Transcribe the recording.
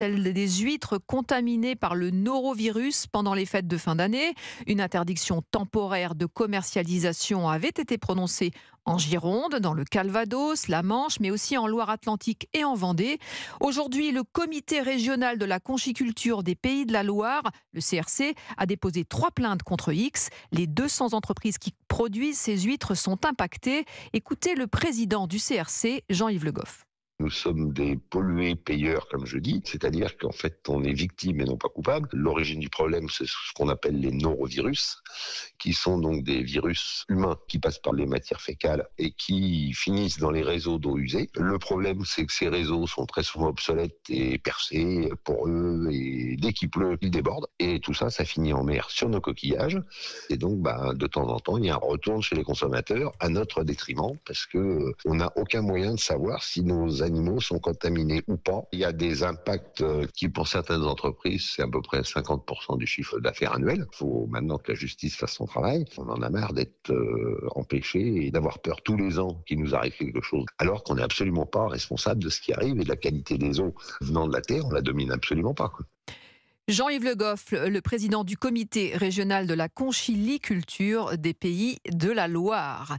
Celle des huîtres contaminées par le norovirus pendant les fêtes de fin d'année. Une interdiction temporaire de commercialisation avait été prononcée en Gironde, dans le Calvados, la Manche, mais aussi en Loire-Atlantique et en Vendée. Aujourd'hui, le comité régional de la conchiculture des Pays de la Loire, le CRC, a déposé 3 plaintes contre X. Les 200 entreprises qui produisent ces huîtres sont impactées. Écoutez le président du CRC, Jean-Yves Le Goff. Nous sommes des pollués payeurs, comme je dis, c'est-à-dire qu'en fait, on est victime et non pas coupable. L'origine du problème, c'est ce qu'on appelle les norovirus, qui sont donc des virus humains qui passent par les matières fécales et qui finissent dans les réseaux d'eau usée. Le problème, c'est que ces réseaux sont très souvent obsolètes et percés pour eux, et dès qu'il pleut, ils débordent. Et tout ça, ça finit en mer sur nos coquillages. Et donc, de temps en temps, il y a un retour chez les consommateurs à notre détriment, parce que on n'a aucun moyen de savoir si nos animaux sont contaminés ou pas. Il y a des impacts qui, pour certaines entreprises, c'est à peu près 50% du chiffre d'affaires annuel. Il faut maintenant que la justice fasse son travail. On en a marre d'être empêchés et d'avoir peur tous les ans qu'il nous arrive quelque chose, alors qu'on n'est absolument pas responsable de ce qui arrive, et de la qualité des eaux venant de la terre, on la domine absolument pas, quoi. Jean-Yves Le Goff, le président du comité régional de la conchiliculture des Pays de la Loire.